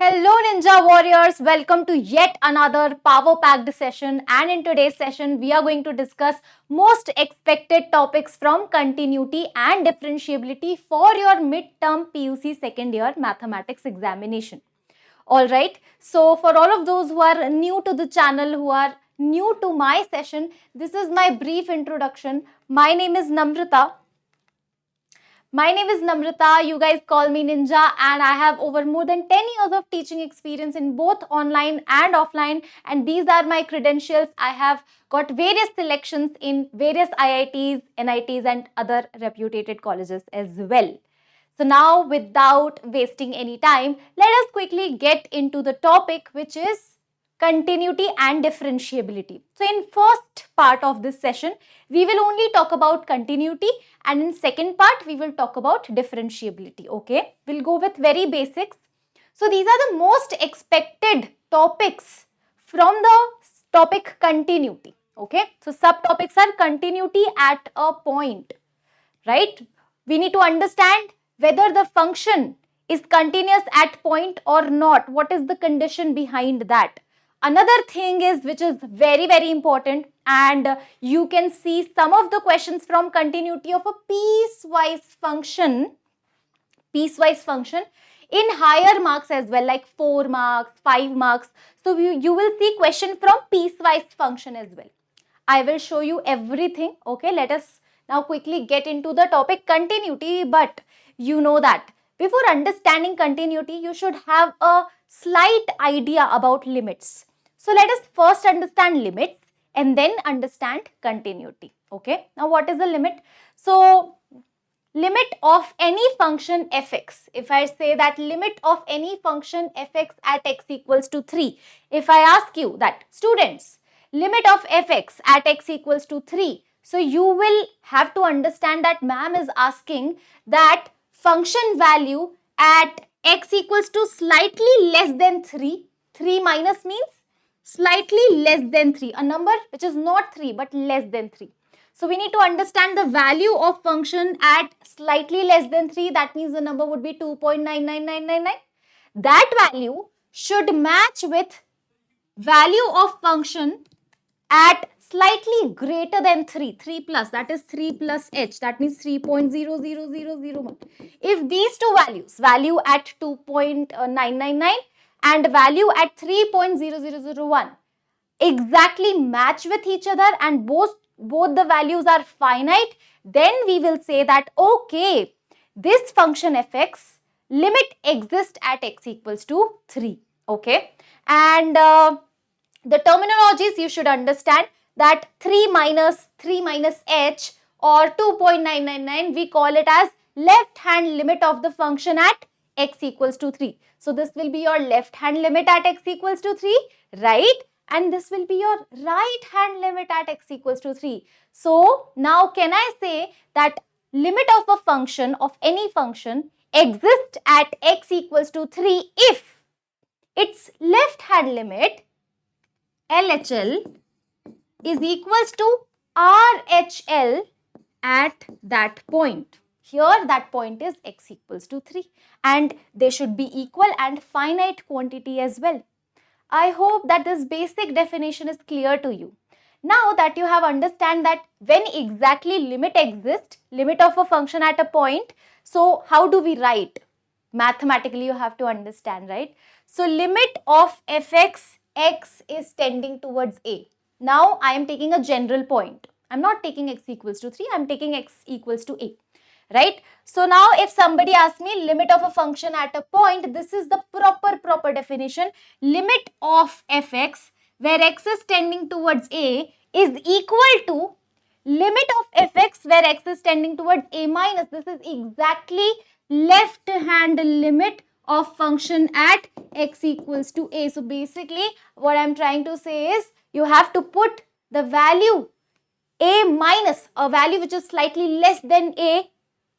Hello Ninja Warriors, welcome to yet another power packed session, and in today's session we are going to discuss most expected topics from continuity and differentiability for your midterm PUC second year mathematics examination. Alright, so for all of those who are new to the channel, who are new to my session, this is my brief introduction. My name is Namrata. You guys call me Ninja, and I have over more than 10 years of teaching experience in both online and offline, and these are my credentials. I have got various selections in various IITs, NITs and other reputed colleges as well. So now, without wasting any time, let us quickly get into the topic, which is continuity and differentiability. So in first part of this session, we will only talk about continuity, and in second part, we will talk about differentiability. Okay, we'll go with very basics. So these are the most expected topics from the topic continuity. Okay, so subtopics are continuity at a point, right? We need to understand whether the function is continuous at point or not. What is the condition behind that? Another thing is, which is very important, and you can see some of the questions from continuity of a piecewise function in higher marks as well, like 4 marks, 5 marks. So you will see question from piecewise function as well. I will show you everything. Okay, let us now quickly get into the topic continuity, but you know that before understanding continuity, you should have a slight idea about limits. So let us first understand limits and then understand continuity. Okay, now what is the limit? So limit of any function fx. If I say that limit of any function fx at x equals to 3, if I ask you that, students, limit of fx at x equals to 3, so you will have to understand that ma'am is asking that function value at x equals to slightly less than 3. 3 minus means slightly less than 3, a number which is not 3 but less than 3. So we need to understand the value of function at slightly less than 3. That means the number would be 2.99999. That value should match with value of function at slightly greater than 3 plus, that is 3 plus h, that means 3.00001. If these two values, value at 2.999 and value at 3.0001, exactly match with each other and both the values are finite, then we will say that okay, this function fx limit exists at x equals to 3. Okay, and the terminologies you should understand that 3 minus h or 2.999, we call it as left hand limit of the function at x equals to 3. So this will be your left hand limit at x equals to 3, right? And this will be your right hand limit at x equals to 3. So now can I say that limit of a function, of any function, exists at x equals to 3 if its left hand limit LHL is equals to RHL at that point. Here that point is x equals to 3, and they should be equal and finite quantity as well. I hope that this basic definition is clear to you. Now that you have understand that when exactly limit exists, limit of a function at a point, so how do we write? Mathematically you have to understand, right? So limit of fx, x is tending towards a. Now I am taking a general point. I am not taking x equals to 3, I am taking x equals to a. Right? So now if somebody asks me limit of a function at a point, this is the proper definition. Limit of fx where x is tending towards a is equal to limit of fx where x is tending towards a minus. This is exactly left hand limit of function at x equals to a. So basically what I am trying to say is you have to put the value a minus a value which is slightly less than a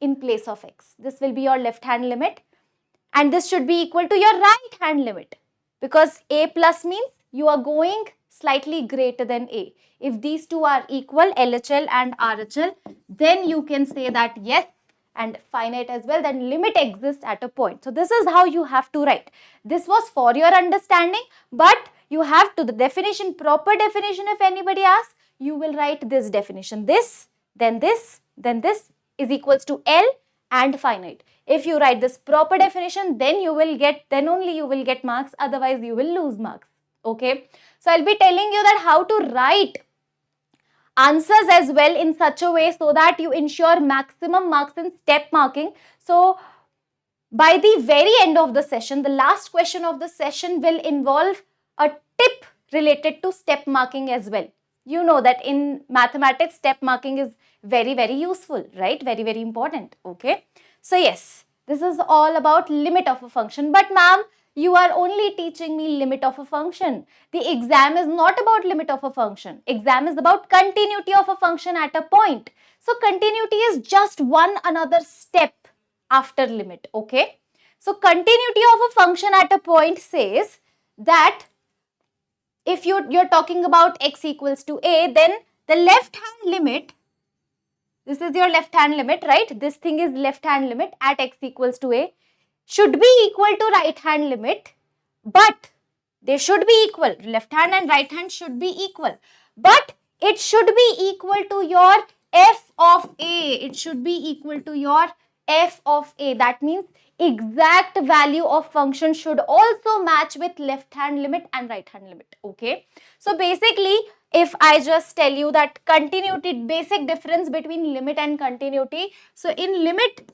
in place of x. This will be your left hand limit, and this should be equal to your right hand limit, because a plus means you are going slightly greater than a. If these two are equal, LHL and RHL, then you can say that yes, and finite as well, then limit exists at a point. So this is how you have to write. This was for your understanding, but you have to, the definition, proper definition, if anybody asks, you will write this definition. This, then this, then this is equals to L and finite. If you write this proper definition, then you will get, then only you will get marks, otherwise you will lose marks. Okay. So I'll be telling you that how to write answers as well in such a way so that you ensure maximum marks in step marking. So by the very end of the session, the last question of the session will involve a tip related to step marking as well. You know that in mathematics, step marking is very, very useful, right? Very, very important. Okay. So yes, this is all about limit of a function. But ma'am, you are only teaching me limit of a function. The exam is not about limit of a function. Exam is about continuity of a function at a point. So continuity is just one another step after limit. Okay. So continuity of a function at a point says that if you're talking about x equals to a, then the left hand limit, this is your left hand limit, right? This thing is left hand limit at x equals to a, should be equal to right hand limit, but they should be equal. Left hand and right hand should be equal, but it should be equal to your f of a. It should be equal to your f of a. That means exact value of function should also match with left hand limit and right hand limit. Okay. So basically, if I just tell you that continuity, basic difference between limit and continuity. So in limit,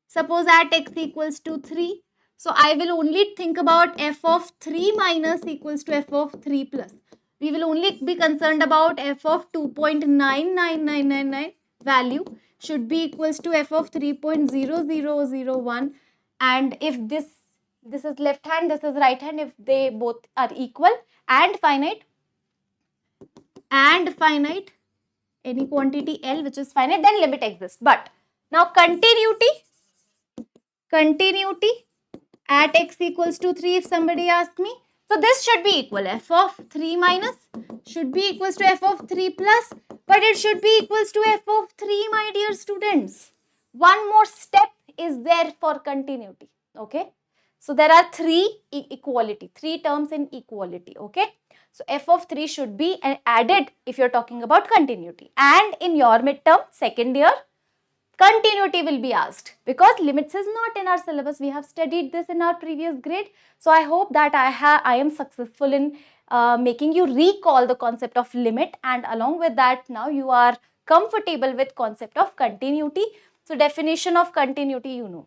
suppose at x equals to 3. So I will only think about f of 3 minus equals to f of 3 plus. We will only be concerned about f of 2.99999 value should be equals to f of 3.0001. And if this is left hand, this is right hand, if they both are equal and finite, any quantity L which is finite, then limit exists. But now continuity at x equals to 3, if somebody asks me. So this should be equal, f of 3 minus should be equals to f of 3 plus, but it should be equals to f of 3, my dear students. One more step is there for continuity. Okay. So there are three terms in equality. Okay. So f of 3 should be added if you're talking about continuity. And in your midterm, second year, continuity will be asked because limits is not in our syllabus. We have studied this in our previous grade. So I hope that I am successful in making you recall the concept of limit, and along with that now you are comfortable with concept of continuity. So definition of continuity you know.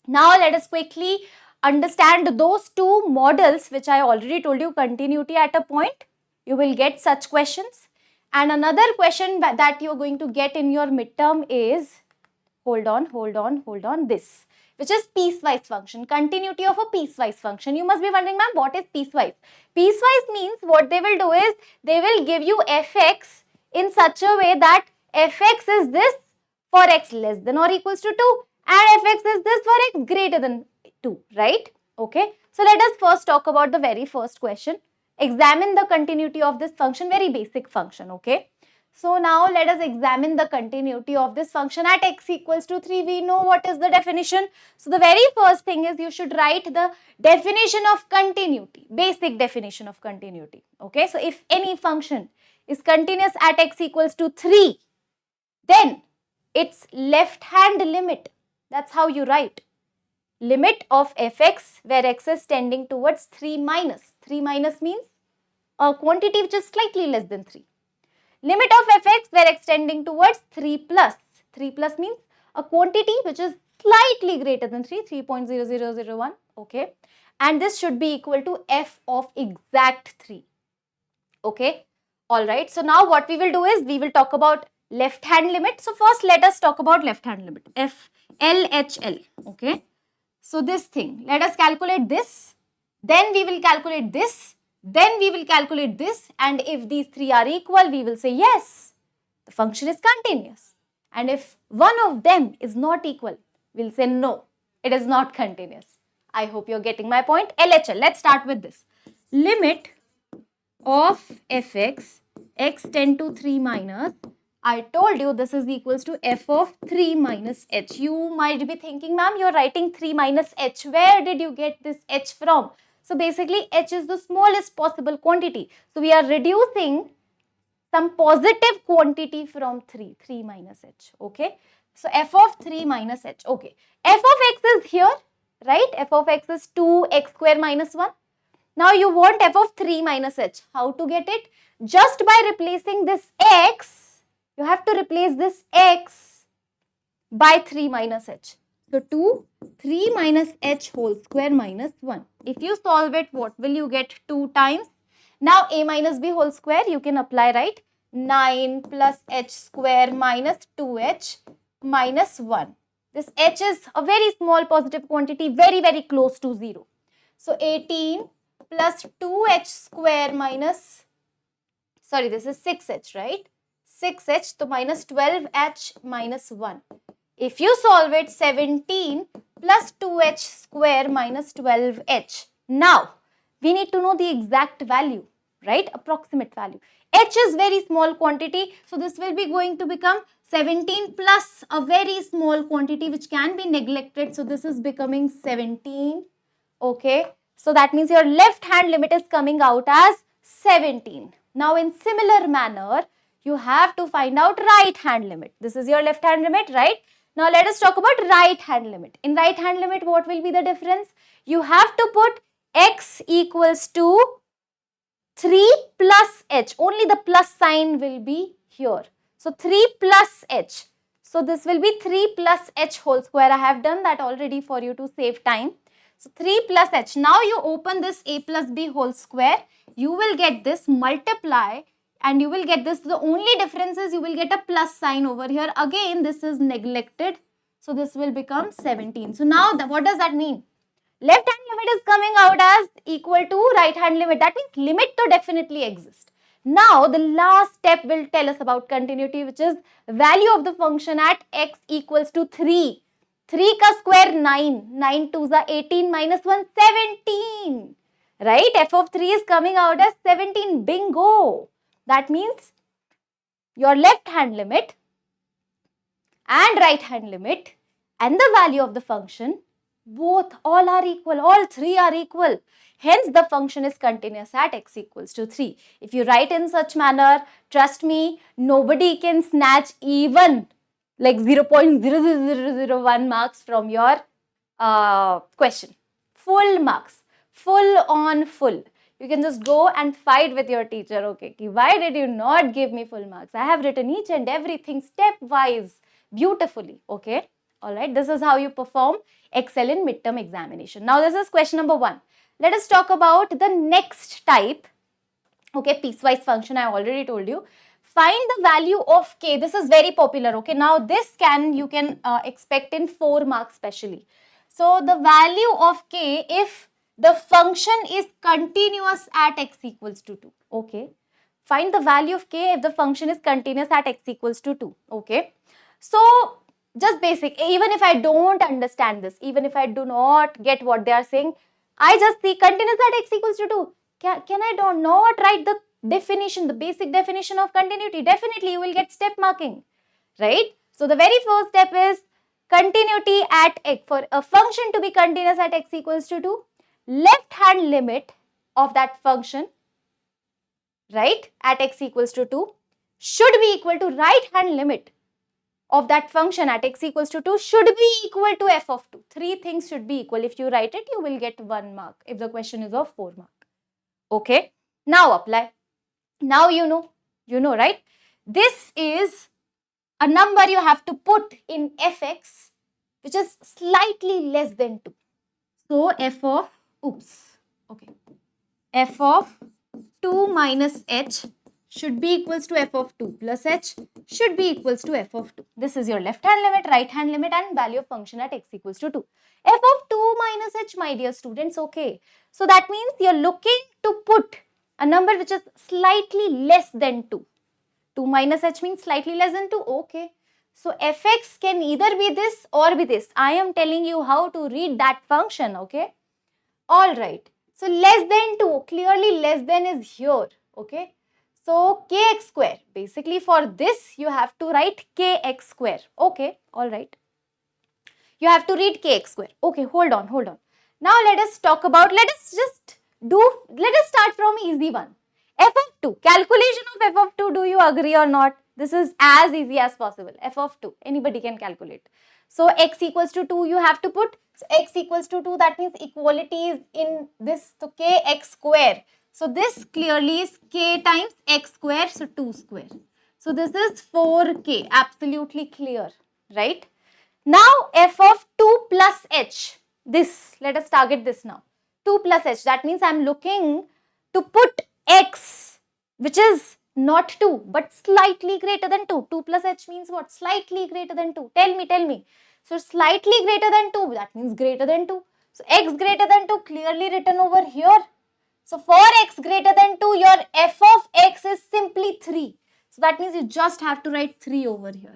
Now let us quickly understand those two models which I already told you. Continuity at a point, you will get such questions, and another question that you are going to get in your midterm is, hold on, this, which is piecewise function, continuity of a piecewise function. You must be wondering, ma'am, what is piecewise? Piecewise means what they will do is, they will give you fx in such a way that fx is this for x less than or equals to 2 and fx is this for x greater than 2, right? Okay. So let us first talk about the very first question. Examine the continuity of this function, very basic function, okay? So now let us examine the continuity of this function at x equals to 3. We know what is the definition. So the very first thing is you should write the definition of continuity, basic definition of continuity. Okay, so if any function is continuous at x equals to 3, then its left hand limit, that's how you write. Limit of fx where x is tending towards 3 minus. 3 minus means a quantity which is slightly less than 3. Limit of fx where x tending towards 3 plus. 3 plus means a quantity which is slightly greater than 3, 3.0001. Okay. And this should be equal to f of exact 3. Okay. Alright. So now what we will do is we will talk about left hand limit. So first let us talk about left hand limit. F LHL. Okay. So this thing, let us calculate this. Then we will calculate this. Then we will calculate this, and if these three are equal, we will say yes, the function is continuous. And if one of them is not equal, we'll say no, it is not continuous. I hope you're getting my point. LHL, let's start with this. Limit of fx, x tend to 3 minus, I told you this is equals to f of 3 minus h. You might be thinking, ma'am, you're writing 3 minus h. Where did you get this h from? So basically, h is the smallest possible quantity. So we are reducing some positive quantity from 3 minus h. Okay. So f of 3 minus h. Okay. F of x is here, right? F of x is 2x square minus 1. Now you want f of 3 minus h. How to get it? Just by replacing this x. You have to replace this x by 3 minus h. So 3 minus h whole square minus 1. If you solve it, what will you get? 2 times. Now a minus b whole square, you can apply, right? 9 plus h square minus 2h minus 1. This h is a very small positive quantity, very, very close to 0. So 18 plus 2h square minus, sorry, this is 6h, right? 6h, so minus 12h minus 1. If you solve it, 17 plus 2h square minus 12h. Now, we need to know the exact value, right? Approximate value. H is very small quantity, so this will be going to become 17 plus a very small quantity which can be neglected. So this is becoming 17, okay? So that means your left hand limit is coming out as 17. Now, in similar manner, you have to find out right hand limit. This is your left hand limit, right? Now let us talk about right hand limit. In right hand limit, what will be the difference? You have to put x equals to 3 plus h. Only the plus sign will be here. So 3 plus h. So this will be 3 plus h whole square. I have done that already for you to save time. So 3 plus h. Now you open this a plus b whole square. You will get this, multiply, and you will get this. The only difference is you will get a plus sign over here. Again, this is neglected. So this will become 17. So now what does that mean? Left hand limit is coming out as equal to right hand limit. That means limit to definitely exist. Now the last step will tell us about continuity, which is value of the function at x equals to 3. 3 ka square 9. 9 2s are 18 minus 1, 17. Right? F of 3 is coming out as 17. Bingo. That means your left hand limit and right hand limit and the value of the function, both, all are equal, all three are equal. Hence, the function is continuous at x equals to 3. If you write in such manner, trust me, nobody can snatch even like 0.0001 marks from your question. Full marks, full on full. You can just go and fight with your teacher, okay, why did you not give me full marks? I have written each and everything step-wise, beautifully, okay? Alright, this is how you perform Excel in midterm examination. Now, this is question number 1. Let us talk about the next type, okay, piecewise function. I already told you. Find the value of k. This is very popular, okay? Now, this you can expect in 4 marks specially. So, the value of k if the function is continuous at x equals to 2, okay? Find the value of k if the function is continuous at x equals to 2, okay? So, just basic, even if I don't understand this, even if I do not get what they are saying, I just see continuous at x equals to 2. Can I not write the definition, the basic definition of continuity? Definitely, you will get step marking, right? So, the very first step is continuity at x. For a function to be continuous at x equals to 2, left hand limit of that function, right, at x equals to 2 should be equal to right hand limit of that function at x equals to 2 should be equal to f of 2. 3 things should be equal. If you write it, you will get 1 mark if the question is of 4 mark. Okay. Now apply. Now you know, right? This is a number you have to put in fx which is slightly less than 2. So f of, f of 2 minus h should be equals to f of 2 plus h should be equals to f of 2. This is your left hand limit, right hand limit and value of function at x equals to 2. F of 2 minus h, my dear students, okay. So that means you're looking to put a number which is slightly less than 2. 2 minus h means slightly less than 2, okay. So fx can either be this or be this. I am telling you how to read that function, okay. Alright. So less than 2, clearly less than is here, okay. So kx square, basically for this you have to write kx square. Okay, all right. You have to read kx square. Okay, hold on. Now let us start from easy one. F of 2, calculation of f of 2, do you agree or not? This is as easy as possible. F of 2, anybody can calculate. So x equals to 2 you have to put. So x equals to 2, that means equality is in this. So kx square. So this clearly is k times x square, so 2 square. So this is 4k, absolutely clear, right? Now f of 2 plus h, this, let us target this now. 2 plus h, that means I am looking to put x, which is not 2, but slightly greater than 2. 2 plus h means what? Slightly greater than 2. Tell me. So slightly greater than 2, that means greater than 2. So x greater than 2 clearly written over here. So for x greater than 2, your f of x is simply 3. So that means you just have to write 3 over here.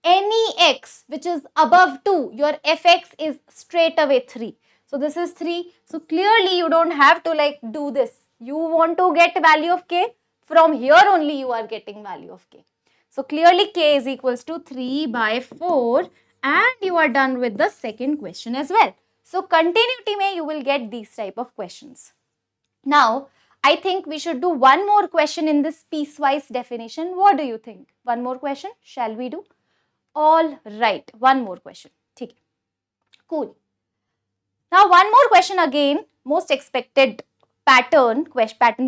Any x which is above 2, your fx is straight away 3. So this is 3. So clearly you don't have to do this. You want to get value of k, from here only you are getting value of k. So clearly k is equals to 3 by 4 and you are done with the second question as well. So continuity mein you will get these type of questions. Now, I think we should do one more question in this piecewise definition. What do you think? One more question? Shall we do? All right, one more question. Okay. Cool. Now, one more question again, most expected pattern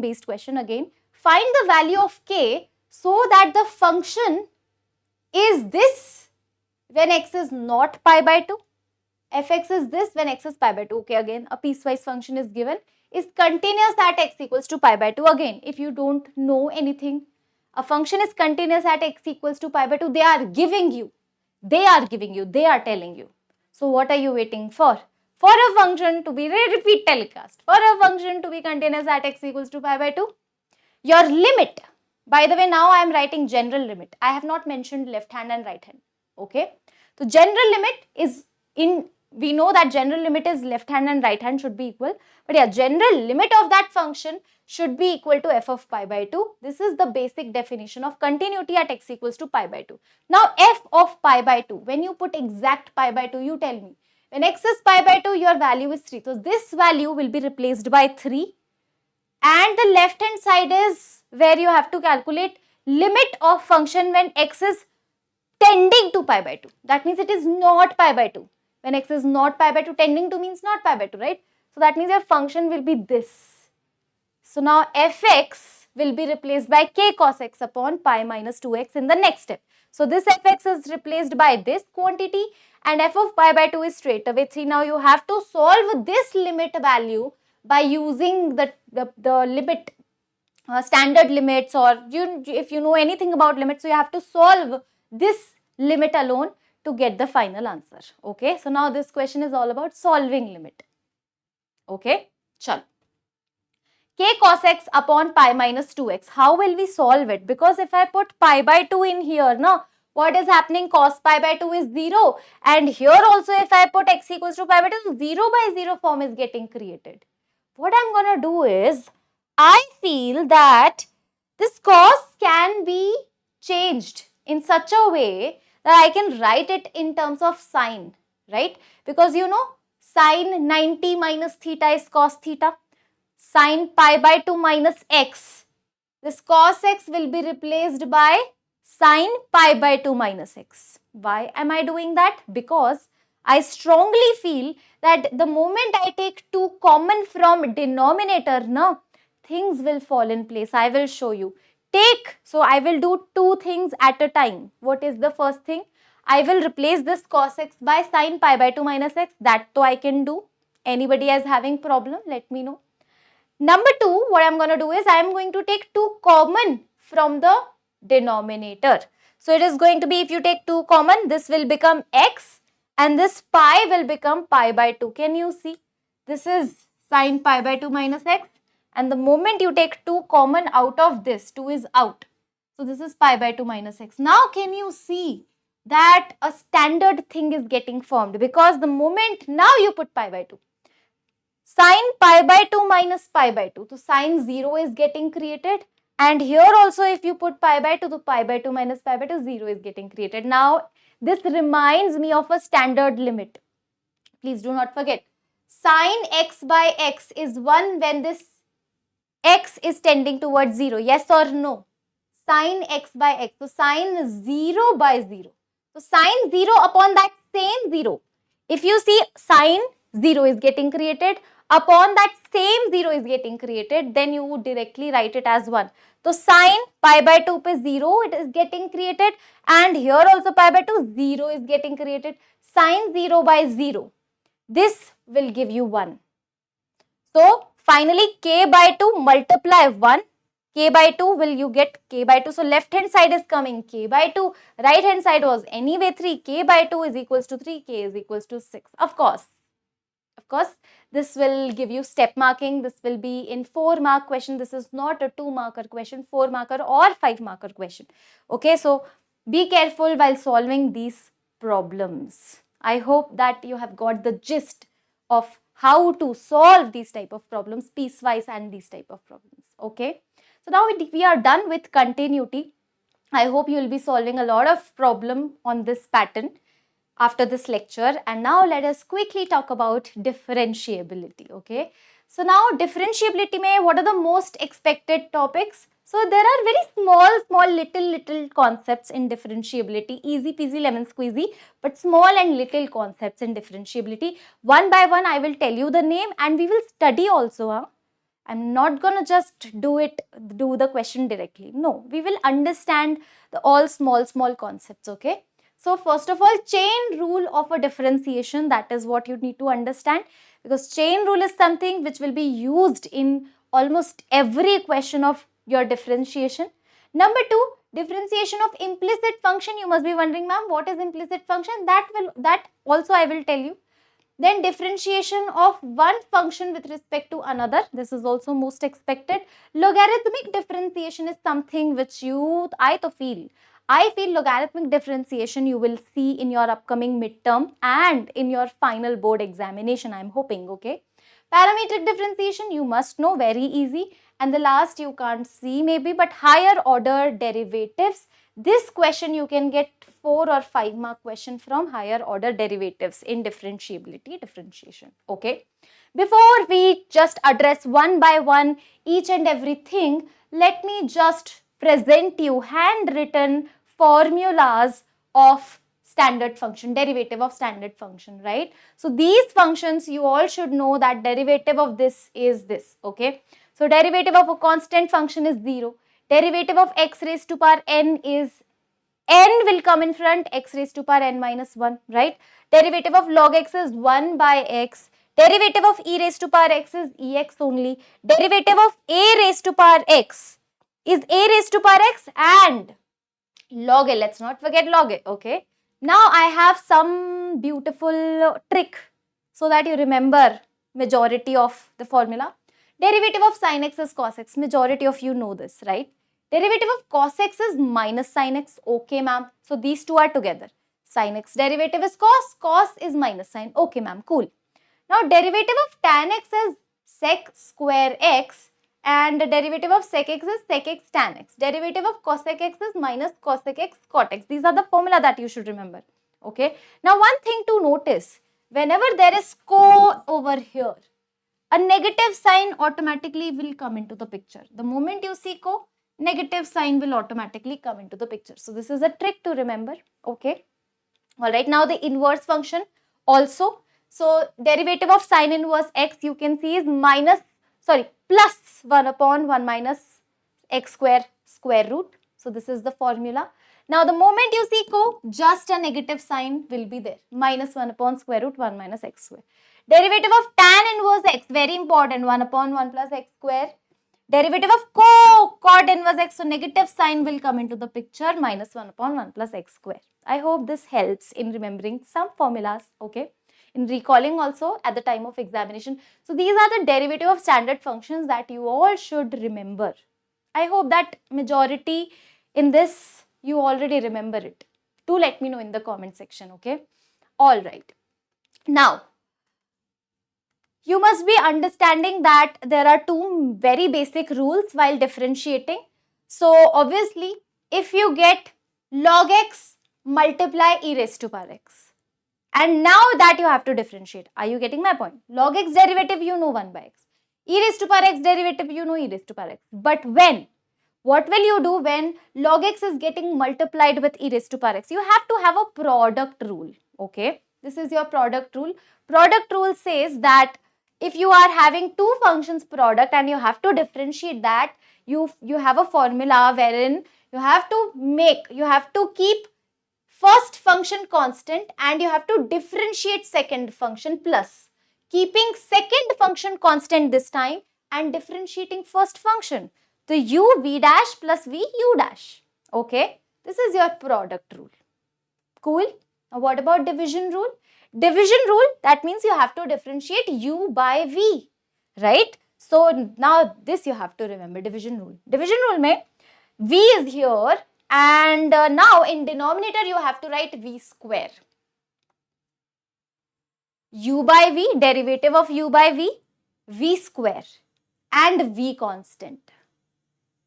based question again. Find the value of k so that the function is this when x is not pi by 2. Fx is this when x is pi by 2. Okay, again, a piecewise function is given. Is continuous at x equals to pi by 2. Again, if you don't know anything, a function is continuous at x equals to pi by 2. They are telling you. So what are you waiting for? For a function to be repeat telecast, for a function to be continuous at x equals to pi by 2, your limit, by the way, now I am writing general limit. I have not mentioned left hand and right hand. Okay. So general limit is we know that general limit is left hand and right hand should be equal. But yeah, general limit of that function should be equal to f of pi by 2. This is the basic definition of continuity at x equals to pi by 2. Now f of pi by 2, when you put exact pi by 2, you tell me. When x is pi by 2, your value is 3. So this value will be replaced by 3. And the left hand side is where you have to calculate limit of function when x is tending to pi by 2. That means it is not pi by 2. When x is not pi by 2, tending to means not pi by 2, right? So that means your function will be this. So now fx will be replaced by k cos x upon pi minus 2x in the next step. So this fx is replaced by this quantity and f of pi by 2 is straight away 3. Now you have to solve this limit value by using the limit standard limits, or if you know anything about limits, so you have to solve this limit alone to get the final answer. Okay, so now this question is all about solving limit. Okay, chal. K cos x upon pi minus 2x. How will we solve it? Because if I put pi by 2 in here, no, what is happening? Cos pi by 2 is 0. And here also if I put x equals to pi by 2, 0 by 0 form is getting created. What I'm going to do is, I feel that this cos can be changed in such a way that I can write it in terms of sine, right? Because you know, sine 90 minus theta is cos theta. Sine pi by 2 minus x. This cos x will be replaced by sine pi by 2 minus x. Why am I doing that? Because I strongly feel that the moment I take 2 common from denominator, no, things will fall in place. I will show you. So I will do 2 things at a time. What is the first thing? I will replace this cos x by sine pi by 2 minus x. That too I can do. Anybody is having problem? Let me know. Number 2, what I am going to do is I am going to take 2 common from the denominator. So it is going to be, if you take 2 common, this will become x and this pi will become pi by 2. Can you see? This is sine pi by 2 minus x, and the moment you take 2 common out of this, 2 is out. So this is pi by 2 minus x. Now can you see that a standard thing is getting formed? Because the moment now you put pi by 2. Sine pi by 2 minus pi by 2. So sine 0 is getting created And here also if you put pi by 2, to pi by 2 minus pi by 2, 0 is getting created. Now this reminds me of a standard limit. Please do not forget. Sine x by x is 1 when this x is tending towards 0. Yes or no? Sine x by x. So sine 0 by 0. So sine 0 upon that same 0. If you see sine 0 is getting created, upon that same 0 is getting created, then you would directly write it as 1. So sine pi by 2 pe 0 it is getting created, and here also pi by 2 0 is getting created. Sine 0 by 0. This will give you 1. So finally k by 2 multiply 1. K by 2 will you get k by 2. So left hand side is coming k by 2. Right hand side was anyway 3. K by 2 is equals to 3. K is equals to 6. Of course, this will give you step marking. This will be in 4-mark question. This is not a 2-marker question, 4-marker or 5-marker question. Okay, so be careful while solving these problems. I hope that you have got the gist of how to solve these type of problems, piecewise and these type of problems. Okay, so now we are done with continuity. I hope you will be solving a lot of problem on this pattern after this lecture. And now let us quickly talk about differentiability. Okay, so now differentiability mein what are the most expected topics? So there are very small little concepts in differentiability, easy peasy lemon squeezy, but small and little concepts in differentiability. One by one I will tell you the name and we will study also. I'm not gonna just do the question directly. No, we will understand the all small concepts. Okay, so first of all, chain rule of a differentiation, that is what you need to understand, because chain rule is something which will be used in almost every question of your differentiation. Number 2, differentiation of implicit function. You must be wondering, ma'am, what is implicit function? That also I will tell you. Then differentiation of one function with respect to another. This is also most expected. Logarithmic differentiation is something which I feel logarithmic differentiation you will see in your upcoming midterm and in your final board examination, I am hoping. Okay. Parametric differentiation you must know, very easy. And the last you can't see maybe, but higher order derivatives. This question you can get 4 or 5 mark question from higher order derivatives in differentiability, differentiation. Okay. Before we just address one by one each and everything, let me just present you handwritten formulas of standard function, derivative of standard function, right? So these functions you all should know that derivative of this is this. Okay. So derivative of a constant function is 0. Derivative of x raised to power n is, n will come in front, x raised to power n minus 1, right? Derivative of log x is 1 by x. Derivative of e raised to power x is ex only. Derivative of a raised to power x is a raised to power x, and log a, let's not forget log a. Okay. Now I have some beautiful trick so that you remember majority of the formula. Derivative of sin x is cos x. Majority of you know this, right? Derivative of cos x is minus sin x. Okay, ma'am. So these two are together. Sin x derivative is cos. Cos is minus sin. Okay, ma'am. Cool. Now derivative of tan x is sec square x, and the derivative of sec x is sec x tan x. Derivative of cosec x is minus cosec x cot x. These are the formula that you should remember. Okay. Now one thing to notice, whenever there is co over here, a negative sign automatically will come into the picture. The moment you see co, negative sign will automatically come into the picture. So this is a trick to remember. Okay. All right. Now the inverse function also. So derivative of sin inverse x you can see is plus 1 upon 1 minus x square root. So this is the formula. Now the moment you see co, just a negative sign will be there. Minus 1 upon square root 1 minus x square. Derivative of tan inverse x, very important, 1 upon 1 plus x square. Derivative of cot inverse x, so negative sign will come into the picture, minus 1 upon 1 plus x square. I hope this helps in remembering some formulas, okay, in recalling also at the time of examination. So these are the derivative of standard functions that you all should remember. I hope that majority in this you already remember it. Do let me know in the comment section, okay. All right. Now, you must be understanding that there are two very basic rules while differentiating. So obviously, if you get log x multiply e raised to power x, and now that you have to differentiate. Are you getting my point? Log x derivative, you know 1 by x. E raised to power x derivative, you know e raised to power x. But when? What will you do when log x is getting multiplied with e raised to power x? You have to have a product rule. Okay. This is your product rule. Product rule says that if you are having two functions product and you have to differentiate that, you have a formula wherein you have to keep first function constant and you have to differentiate second function plus. Keeping second function constant this time and differentiating first function. The u v dash plus v u dash. Okay, this is your product rule. Cool. Now what about division rule? Division rule, that means you have to differentiate u by v, right? So now this you have to remember, division rule. Division rule mein v is here and now in denominator you have to write v square. U by v, derivative of u by v square and v constant.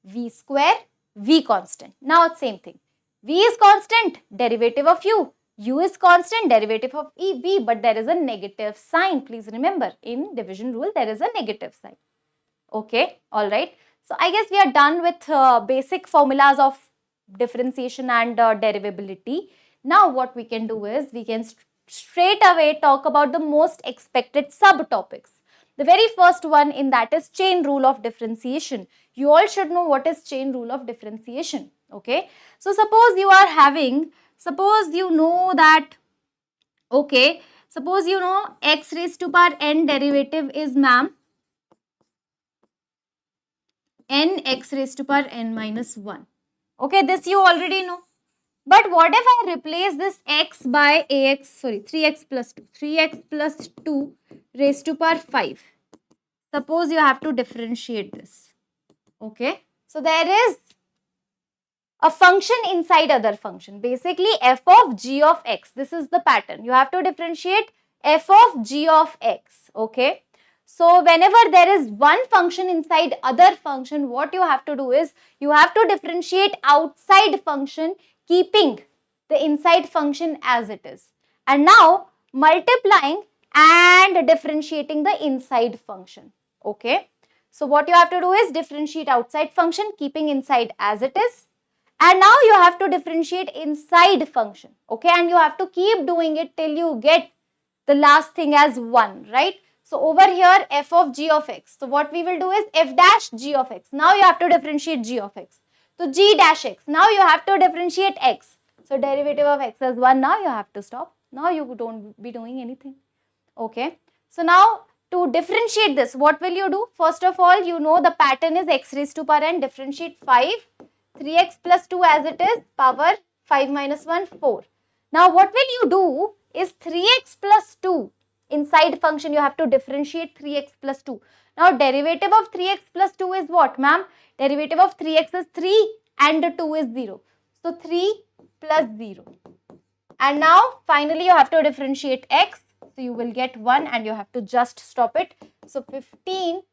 V square, v constant. Now it's same thing. V is constant, derivative of u. U is constant, derivative of v, but there is a negative sign. Please remember, in division rule there is a negative sign. Okay, alright. So I guess we are done with basic formulas of differentiation and derivability. Now what we can do is we can straight away talk about the most expected subtopics. The very first one in that is chain rule of differentiation. You all should know what is chain rule of differentiation. Okay. So suppose you are having, suppose you know that, okay, suppose you know x raised to power n derivative is, ma'am, n x raised to power n minus 1. Okay, this you already know. But what if I replace this x by 3x plus 2, 3x plus 2 raised to power 5. Suppose you have to differentiate this. Okay, so there is a function inside other function. Basically, f of g of x. This is the pattern. You have to differentiate f of g of x. Okay. So, whenever there is one function inside other function, what you have to do is, you have to differentiate outside function keeping the inside function as it is. And now, multiplying and differentiating the inside function. Okay. So, what you have to do is differentiate outside function keeping inside as it is. And now you have to differentiate inside function. Okay. And you have to keep doing it till you get the last thing as 1, right? So over here f of g of x. So what we will do is f dash g of x. Now you have to differentiate g of x. So g dash x. Now you have to differentiate x. So derivative of x is 1. Now you have to stop. Now you don't be doing anything. Okay. So now to differentiate this, what will you do? First of all, you know the pattern is x raised to power n. Differentiate 5. 3x plus 2 as it is. Power 5 minus 1, 4. Now what will you do is 3x plus 2. Inside function, you have to differentiate 3x plus 2. Now, derivative of 3x plus 2 is what, ma'am? Derivative of 3x is 3 and 2 is 0. So, 3 plus 0. And now, finally, you have to differentiate x. So, you will get 1 and you have to just stop it. So, 15,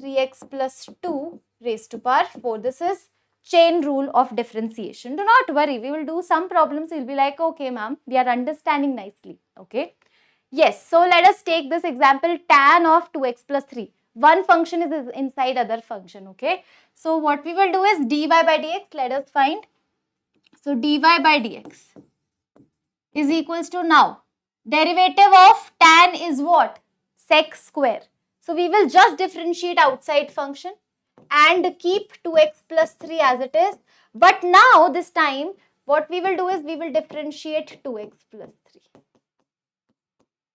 3x plus 2 raised to power 4. This is chain rule of differentiation. Do not worry. We will do some problems. You'll be like, okay, ma'am, we are understanding nicely. Okay. Yes, so let us take this example, tan of 2x plus 3. One function is inside other function, okay? So what we will do is dy by dx, let us find. So dy by dx is equals to, now, derivative of tan is what? Sec square. So we will just differentiate outside function and keep 2x plus 3 as it is. But now this time, what we will do is we will differentiate 2x plus 3.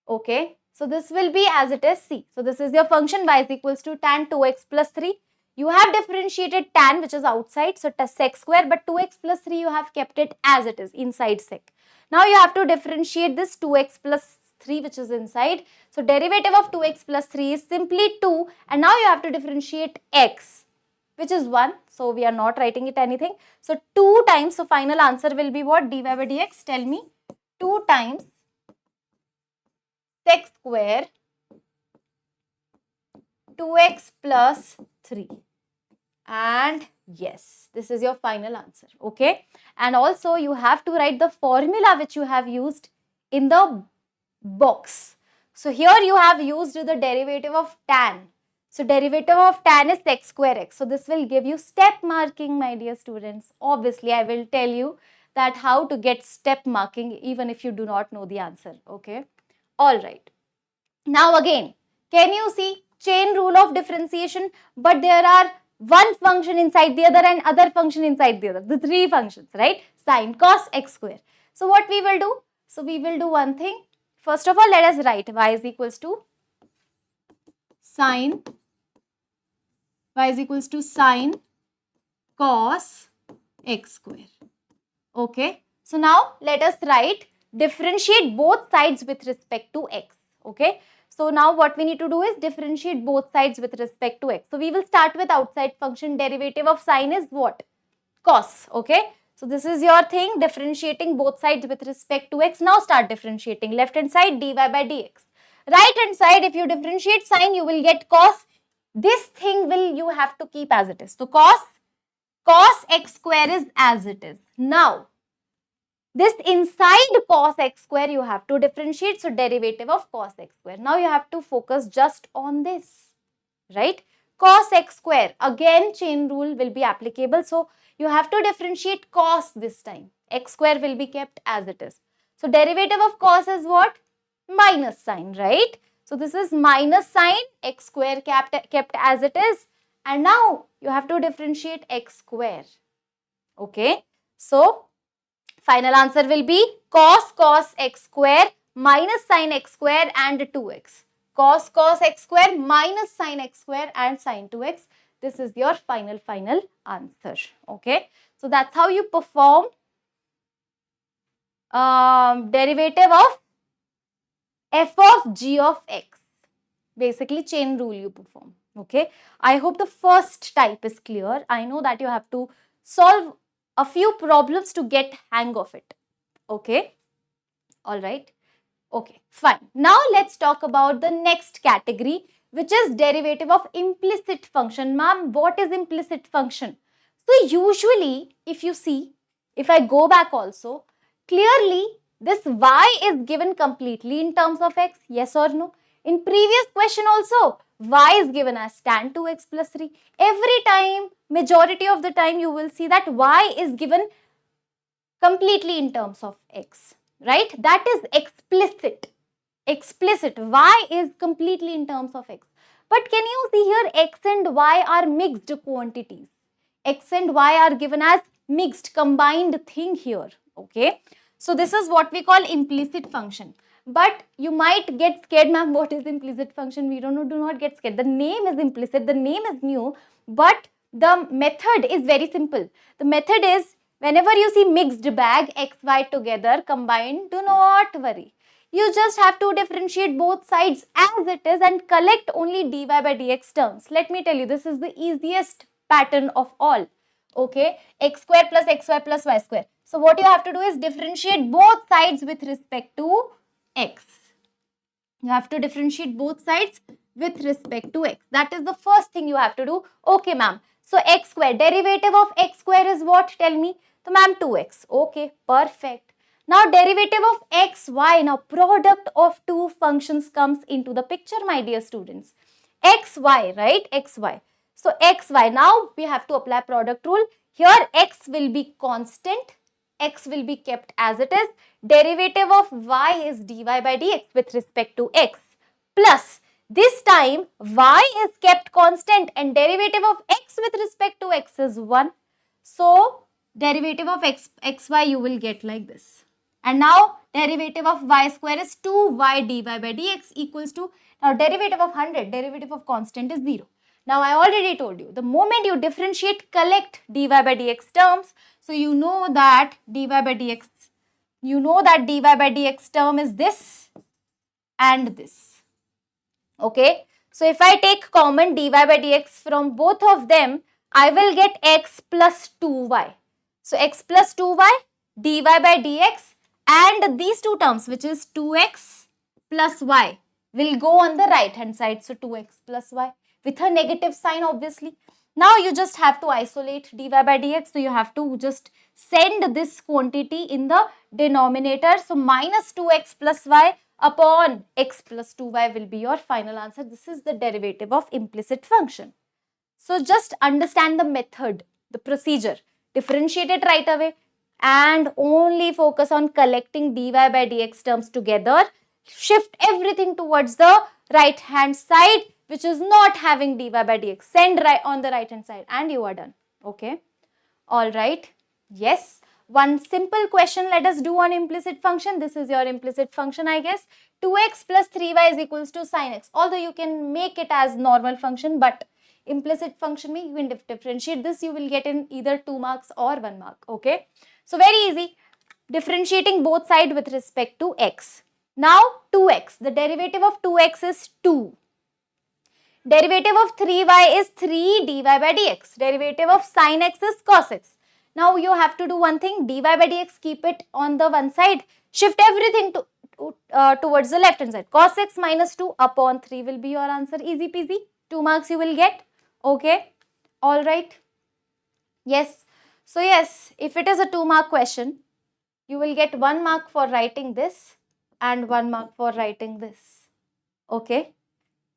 Okay, so this will be as it is c. So this is your function y is equals to tan 2x plus 3. You have differentiated tan which is outside, so sec square, but 2x plus 3 you have kept it as it is inside sec. Now you have to differentiate this 2x plus 3 which is inside. So derivative of 2x plus 3 is simply 2 and now you have to differentiate x which is 1. So we are not writing it anything. So 2 times, so final answer will be what? Dy by dx, tell me. 2 times sec square 2x plus 3. And yes, this is your final answer. Okay. And also you have to write the formula which you have used in the box. So here you have used the derivative of tan. So derivative of tan is x square x. So this will give you step marking, my dear students. Obviously, I will tell you that how to get step marking even if you do not know the answer. Okay. All right. Now again, can you see chain rule of differentiation? But there are one function inside the other and other function inside the other. The three functions, right? Sine, cos, x square. So what we will do? So we will do one thing. First of all, let us write y is equals to sine cos x square. Okay. So now let us write differentiate both sides with respect to x. Okay. So now what we need to do is differentiate both sides with respect to x. So we will start with outside function. Derivative of sine is what? Cos. Okay. So this is your thing, differentiating both sides with respect to x. Now start differentiating. Left hand side dy by dx. Right hand side, if you differentiate sine, you will get cos. This thing will you have to keep as it is. So cos x square is as it is. Now, this inside cos x square you have to differentiate. So derivative of cos x square. Now you have to focus just on this, right? Cos x square. Again, chain rule will be applicable. So you have to differentiate cos this time. X square will be kept as it is. So derivative of cos is what? Minus sine, right? So this is minus sine, x square kept as it is. And now you have to differentiate x square. Okay. So final answer will be cos x square minus sine x square and 2x. Cos x square minus sine x square and sine 2x. This is your final answer. Okay. So that's how you perform derivative of f of g of x. Basically chain rule you perform. Okay. I hope the first type is clear. I know that you have to solve a few problems to get hang of it. Okay. All right. Okay, fine. Now let's talk about the next category, which is derivative of implicit function. Ma'am, what is implicit function? So usually, if you see, if I go back also, clearly this y is given completely in terms of x, yes or no? In previous question also, y is given as tan 2x plus 3. Every time, majority of the time, you will see that y is given completely in terms of x, right? That is explicit. Explicit. Y is completely in terms of x. But can you see here x and y are mixed quantities. X and y are given as mixed, combined thing here. Okay. So this is what we call implicit function. But you might get scared, ma'am, what is implicit function? We don't know, do not get scared. The name is implicit, the name is new, but the method is very simple. The method is whenever you see mixed bag, x, y together, combined, do not worry. You just have to differentiate both sides as it is and collect only dy by dx terms. Let me tell you, this is the easiest pattern of all. Okay, x square plus xy plus y square. So what you have to do is differentiate both sides with respect to x. You have to differentiate both sides with respect to x. That is the first thing you have to do. Okay, ma'am. So x square, derivative of x square is what? Tell me. So ma'am, 2x. Okay, perfect. Now derivative of x, y. Now product of two functions comes into the picture, my dear students. X, y, right? X, y. So x, y. Now we have to apply product rule. Here x will be constant. X will be kept as it is. Derivative of y is dy by dx with respect to x. Plus this time y is kept constant and derivative of x with respect to x is 1. So derivative of xy you will get like this. And now derivative of y square is 2y dy by dx equals to, now derivative of 100, derivative of constant is 0. Now I already told you, the moment you differentiate, collect dy by dx terms. So you know that dy by dx, dy by dx term is this and this. Okay. So if I take common dy by dx from both of them, I will get x plus 2y. So x plus 2y, dy by dx, and these two terms, which is 2x plus y, will go on the right hand side. So 2x plus y with a negative sign, obviously. Now you just have to isolate dy by dx. So you have to just send this quantity in the denominator. So minus 2x plus y upon x plus 2y will be your final answer. This is the derivative of implicit function. So just understand the method, the procedure. Differentiate it right away and only focus on collecting dy by dx terms together. Shift everything towards the right hand side which is not having dy by dx. Send right on the right hand side and you are done. Okay. All right. Yes. One simple question let us do on implicit function. This is your implicit function, I guess. 2x plus 3y is equals to sin x. Although you can make it as normal function, but implicit function means you can differentiate this. You will get in either 2 marks or 1 mark. Okay. So very easy. Differentiating both sides with respect to x. Now 2x. The derivative of 2x is 2. Derivative of 3y is 3 dy by dx. Derivative of sin x is cos x. Now you have to do one thing, dy by dx, keep it on the one side, shift everything towards the left hand side. Cos x minus 2 upon 3 will be your answer. Easy peasy. 2 marks you will get. Okay. Alright. Yes. So yes, if it is a 2 mark question, you will get 1 mark for writing this and 1 mark for writing this. Okay.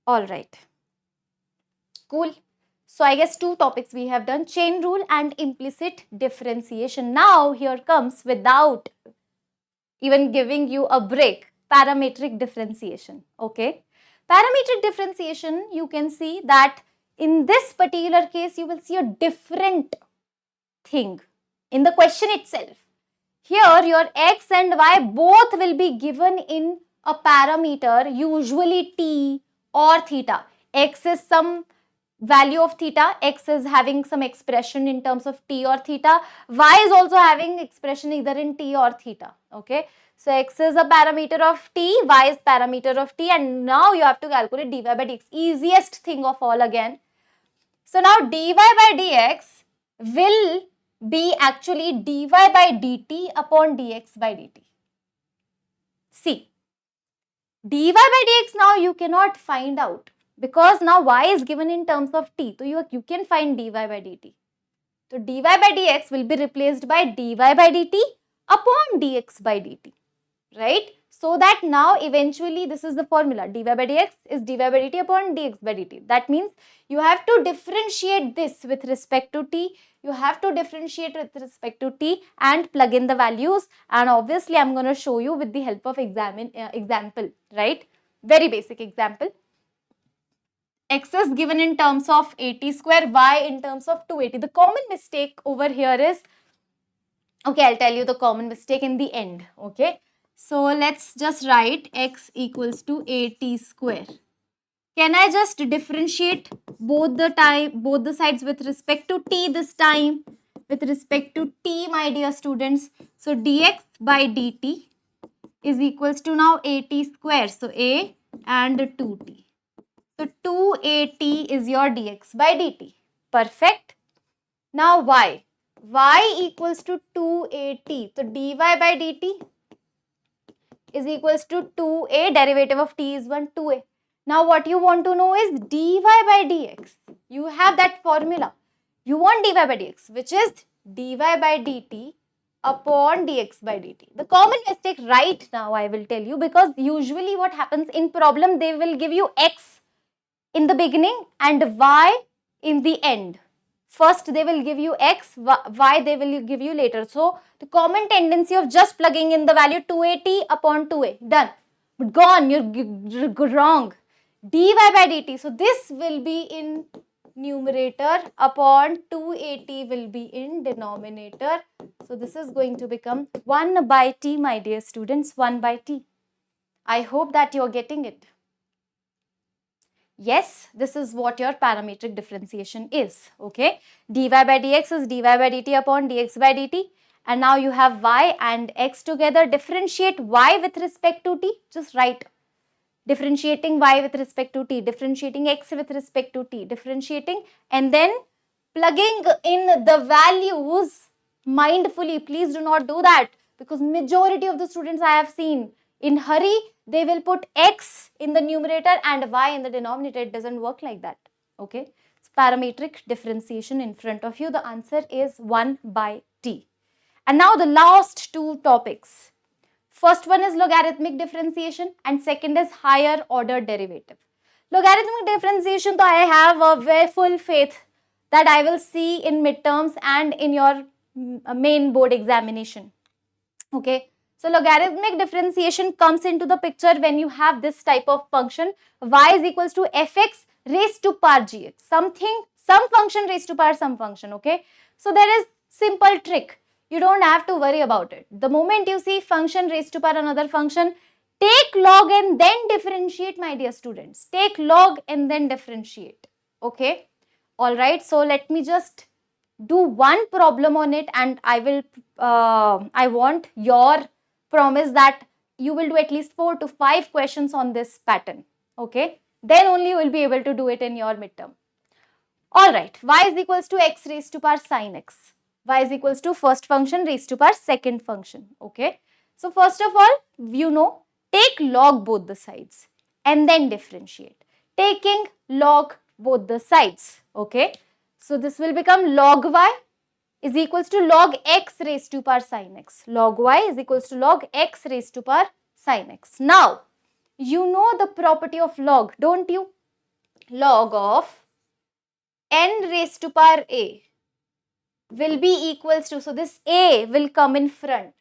Alright. Cool. So I guess 2 topics we have done, chain rule and implicit differentiation. Now here comes, without even giving you a break, parametric differentiation. Okay. Parametric differentiation, you can see that in this particular case, you will see a different thing in the question itself. Here your x and y both will be given in a parameter, usually t or theta. X is some value of theta, x is having some expression in terms of t or theta, y is also having expression either in t or theta. Okay. So x is a parameter of t, y is parameter of t, and now you have to calculate dy by dx. Easiest thing of all again. So now dy by dx will be actually dy by dt upon dx by dt. See, dy by dx now you cannot find out, because now y is given in terms of t. So you can find dy by dt. So dy by dx will be replaced by dy by dt upon dx by dt. Right? So that now eventually this is the formula. Dy by dx is dy by dt upon dx by dt. That means you have to differentiate this with respect to t. You have to differentiate with respect to t and plug in the values. And obviously I'm going to show you with the help of example. Right? Very basic example. X is given in terms of 80 square, y in terms of 280. The common mistake over here is, okay, I'll tell you the common mistake in the end. Okay. So let's just write x equals to 80 square. Can I just differentiate both the sides with respect to t this time? With respect to t, my dear students. So dx by dt is equals to now 80 square. So a and 2t. So 280 is your dx by dt. Perfect. Now y. Y equals to 280. So dy by dt is equals to 2a, derivative of t is 1, 2a. Now what you want to know is dy by dx. You have that formula. You want dy by dx, which is dy by dt upon dx by dt. The common mistake right now I will tell you, because usually what happens in problem, they will give you x in the beginning and y in the end. First they will give you x, y they will give you later. So the common tendency of just plugging in the value 280 upon 2a, done. But gone, you're wrong. Dy by dt. So this will be in numerator upon 280 will be in denominator. So this is going to become 1 by t, my dear students, 1 by t. I hope that you're getting it. Yes, this is what your parametric differentiation is. Okay. Dy by dx is dy by dt upon dx by dt. And now you have y and x together. Differentiate y with respect to t. Just write. Differentiating y with respect to t. Differentiating x with respect to t. Differentiating and then plugging in the values mindfully. Please do not do that, because majority of the students I have seen in hurry, they will put x in the numerator and y in the denominator. It doesn't work like that. Okay. It's parametric differentiation in front of you. The answer is 1 by t. And now the last two topics. First one is logarithmic differentiation and second is higher order derivative. Logarithmic differentiation, so I have a very full faith that I will see in midterms and in your main board examination. Okay. So logarithmic differentiation comes into the picture when you have this type of function y is equals to fx raised to power gx. Some function raised to power some function. Okay. So there is simple trick. You don't have to worry about it. The moment you see function raised to power another function, take log and then differentiate, my dear students. Take log and then differentiate. Okay. Alright. So let me just do one problem on it and I want your promise that you will do at least 4 to 5 questions on this pattern. Okay. Then only you will be able to do it in your midterm. Alright. Y is equals to x raised to power sin x. Y is equals to first function raised to power second function. Okay. So first of all, you know, take log both the sides and then differentiate. Taking log both the sides. Okay. So this will become log y is equals to log x raised to power sin x. Log y is equals to log x raised to power sin x. Now, you know the property of log, don't you? Log of n raised to power a will be equals to, so this a will come in front,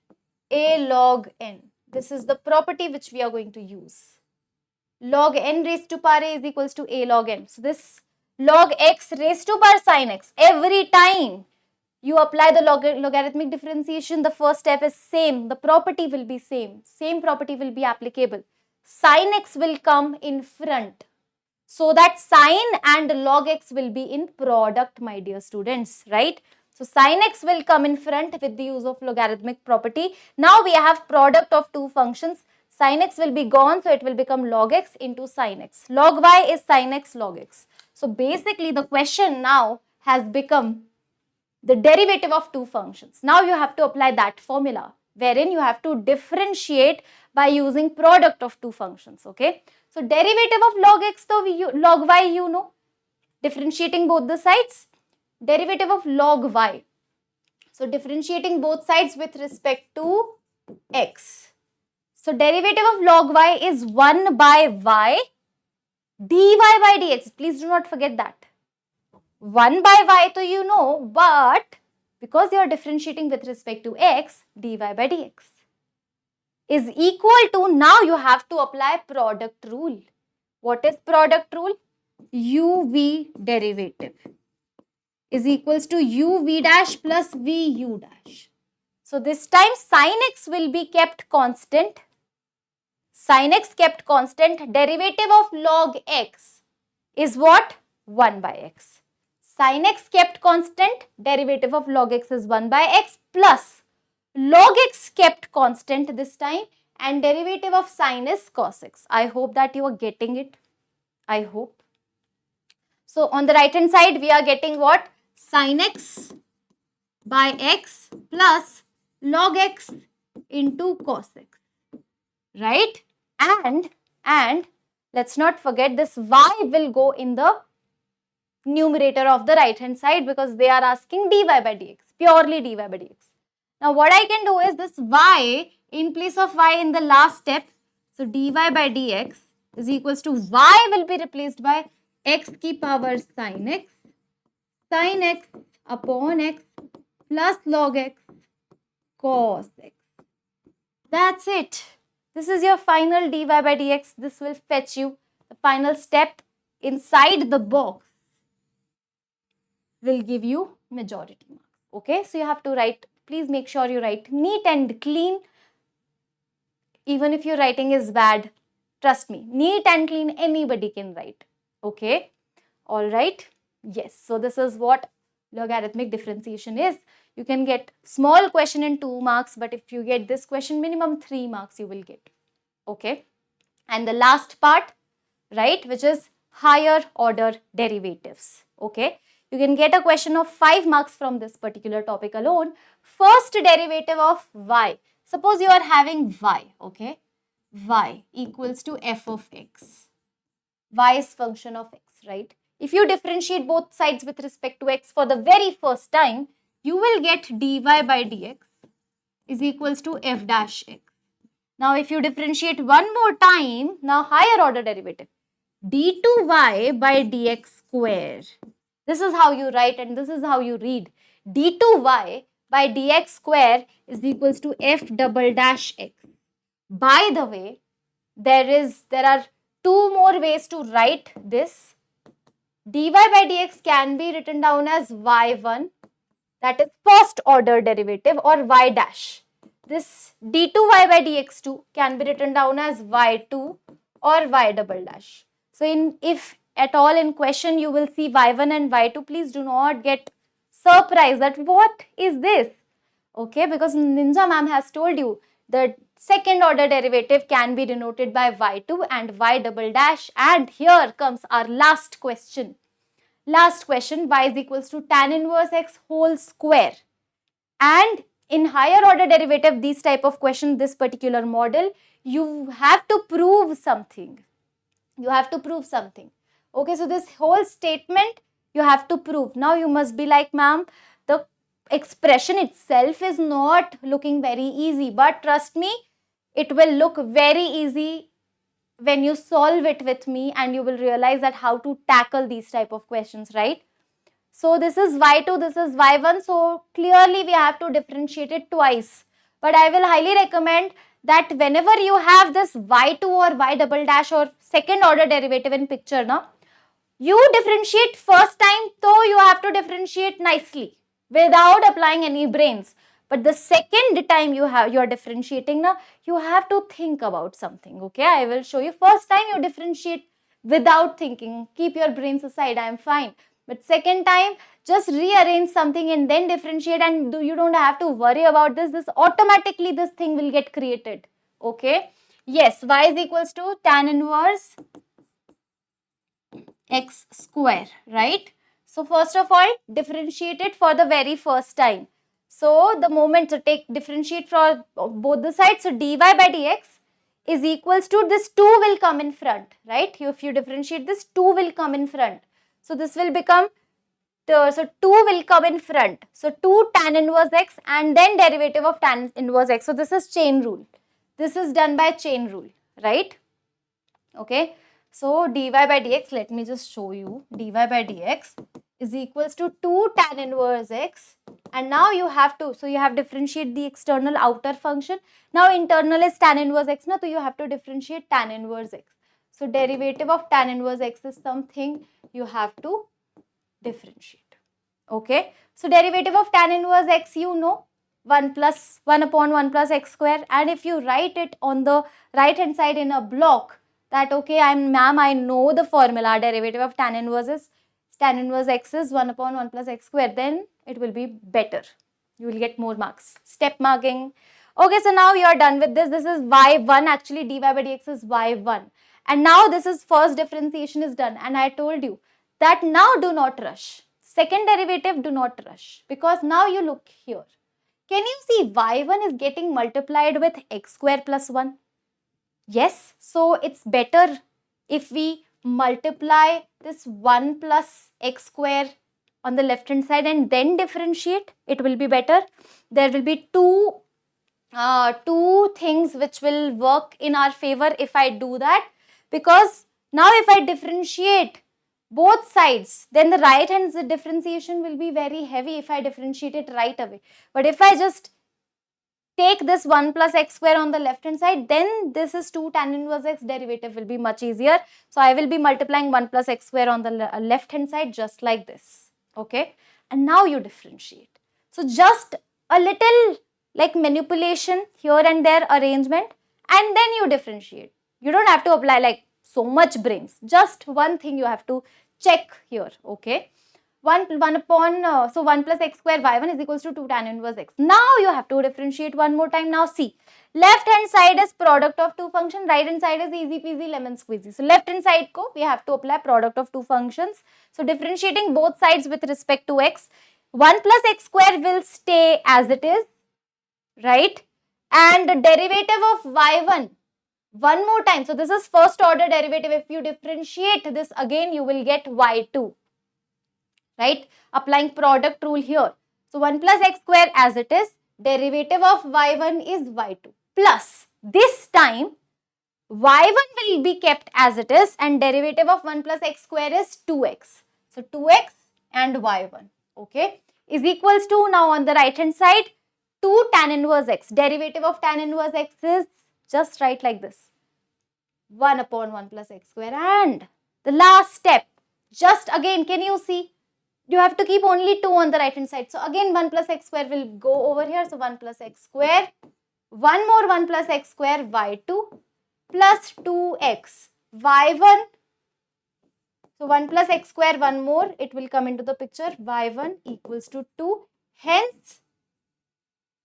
a log n. This is the property which we are going to use. Log n raised to power a is equals to a log n. So this log x raised to power sin x, every time you apply the logarithmic differentiation, the first step is same, the property will be same property will be applicable. Sin x will come in front, so that sin and log x will be in product, my dear students, right? So sin x will come in front with the use of logarithmic property. Now we have product of two functions. Sin x will be gone, so it will become log x into sin x. Log y is sin x log x. So basically the question now has become the derivative of two functions. Now you have to apply that formula wherein you have to differentiate by using product of two functions. Okay. So derivative of log x, so log y, you know, differentiating both the sides. Derivative of log y. So differentiating both sides with respect to x. So derivative of log y is 1 by y dy by dx. Please do not forget that. 1 by y, so you know, but because you are differentiating with respect to x, dy by dx is equal to, now you have to apply product rule. What is product rule? uv derivative is equals to uv dash plus vu dash. So this time sin x will be kept constant. Sin x kept constant. Derivative of log x is what? 1 by x. Sin x kept constant. Derivative of log x is 1 by x plus log x kept constant this time, and derivative of sin is cos x. I hope that you are getting it. I hope. So on the right hand side we are getting what? Sin x by x plus log x into cos x, right? And let's not forget this y will go in the numerator of the right hand side because they are asking dy by dx, purely dy by dx. Now what I can do is this y in place of y in the last step, so dy by dx is equals to y will be replaced by x ki power sin x upon x plus log x cos x. That's it. This is your final dy by dx. This will fetch you the final step inside the box will give you majority marks. Okay, so you have to write, please make sure you write neat and clean. Even if your writing is bad, trust me, neat and clean anybody can write. Okay, all right. Yes, so this is what logarithmic differentiation is. You can get small question in 2 marks, but if you get this question, minimum 3 marks you will get. Okay, and the last part, right, which is higher order derivatives. Okay, you can get a question of 5 marks from this particular topic alone. First derivative of y. Suppose you are having y, okay, y equals to f of x. Y is function of x, right? if you differentiate both sides with respect to x for the very first time, you will get dy by dx is equals to f dash x. Now, if you differentiate one more time, now higher order derivative, d2y by dx square. This is how you write and this is how you read. d2y by dx square is equals to f double dash x. By the way, there are two more ways to write this. dy by dx can be written down as y1, that is first order derivative, or y dash. This d2y by dx2 can be written down as y2 or y double dash. So if at all in question you will see y1 and y2, please do not get surprised that what is this? Okay, because Ninja ma'am has told you the second order derivative can be denoted by y2 and y double dash. And here comes our last question. Last question, y is equals to tan inverse x whole square. And in higher order derivative, these type of question, this particular model, you have to prove something. You have to prove something. Okay, so this whole statement you have to prove. Now you must be like, ma'am, the expression itself is not looking very easy, but trust me, it will look very easy when you solve it with me, and you will realize that how to tackle these type of questions, right? So this is y2, this is y1. So clearly we have to differentiate it twice. But I will highly recommend that whenever you have this y2 or y double dash or second order derivative in picture, now you differentiate first time, so you have to differentiate nicely without applying any brains. But the second time you are differentiating, now you have to think about something. Okay, I will show you. First time you differentiate without thinking, keep your brains aside, I am fine. But second time, just rearrange something and then differentiate, and you don't have to worry about this. This automatically, this thing will get created. Okay. Yes, y is equals to tan inverse x square, right? So first of all, differentiate it for the very first time. So the moment to differentiate for both the sides, so dy by dx is equals to this 2 will come in front, right? If you differentiate this, 2 will come in front. So this will become, so 2 will come in front. So 2 tan inverse x and then derivative of tan inverse x. So this is chain rule. This is done by chain rule, right? Okay. So dy by dx, let me just show you. Dy by dx is equals to 2 tan inverse x. And now you have to, so you have differentiate the external outer function. Now internal is tan inverse x, so you have to differentiate tan inverse x. So derivative of tan inverse x is something you have to differentiate. Okay. So derivative of tan inverse x, you know, 1 upon 1 plus x square. And if you write it on the right hand side in a block, that okay, ma'am, I know the formula, derivative of tan inverse x is 1 upon 1 plus x square, then it will be better. You will get more marks. Step marking. Okay, so now you are done with this. This is y1, actually dy by dx is y1. And now this is first differentiation is done. And I told you that now do not rush. Second derivative, do not rush. Because now you look here. Can you see y1 is getting multiplied with x square plus 1? Yes, so it's better if we multiply this 1 plus x square on the left hand side and then differentiate. It will be better. There will be two things which will work in our favor if I do that. Because now if I differentiate both sides, then the right hand's differentiation will be very heavy if I differentiate it right away. But if I just take this 1 plus x square on the left hand side, then this is 2 tan inverse x, derivative will be much easier. So I will be multiplying 1 plus x square on the left hand side just like this. Okay. And now you differentiate. So just a little like manipulation here and there, arrangement, and then you differentiate. You don't have to apply like so much brains. Just one thing you have to check here. Okay. 1 plus x square y1 is equals to 2 tan inverse x. Now you have to differentiate one more time. Now see, left hand side is product of two functions, right hand side is easy peasy lemon squeezy. So left hand side we have to apply product of two functions. So differentiating both sides with respect to x, 1 plus x square will stay as it is, right? And the derivative of y1 One more time. So this is first order derivative. If you differentiate this again, you will get y2. Right? Applying product rule here. So 1 plus x square as it is. Derivative of y1 is y2. Plus this time y1 will be kept as it is and derivative of 1 plus x square is 2x. So 2x and y1, okay, is equals to, now on the right hand side, 2 tan inverse x. Derivative of tan inverse x is just right like this. 1 upon 1 plus x square. And the last step, just again, can you see? You have to keep only 2 on the right hand side. So again 1 plus x square will go over here. So 1 plus x square. One more 1 plus x square y2 plus 2x y1. So 1 plus x square, one more, it will come into the picture, y1 equals to 2. Hence,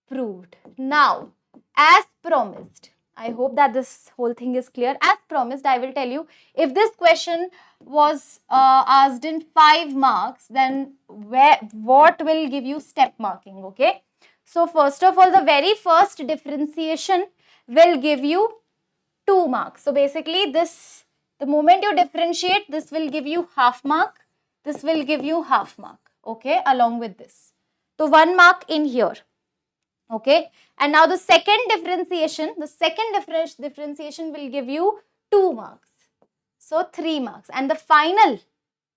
proved. Now, as promised, I hope that this whole thing is clear. As promised, I will tell you, if this question was asked in 5 marks, then what will give you step marking, okay? So, first of all, the very first differentiation will give you 2 marks. So, basically, this, the moment you differentiate, this will give you half mark. This will give you half mark, okay, along with this. So, 1 mark in here. Okay, and now the second differentiation, will give you 2 marks. So 3 marks, and the final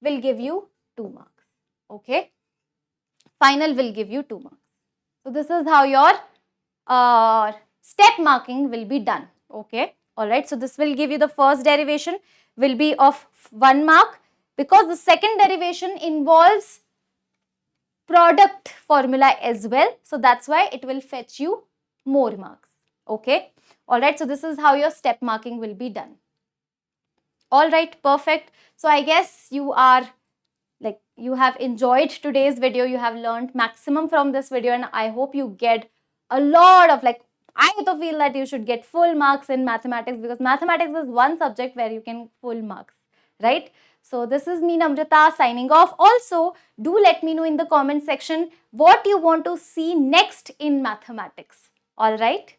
will give you 2 marks. Okay, final will give you 2 marks. So this is how your step marking will be done. Okay, all right. So this will give you, the first derivation will be of 1 mark because the second derivation involves product formula as well. So that's why it will fetch you more marks. Okay. All right. So this is how your step marking will be done. All right. Perfect. So I guess you are like, you have enjoyed today's video. You have learned maximum from this video, and I hope you get a lot of, like, I also feel that you should get full marks in mathematics, because mathematics is one subject where you can full marks, right? So this is me, Namrata, signing off. Also, do let me know in the comment section what you want to see next in mathematics. All right.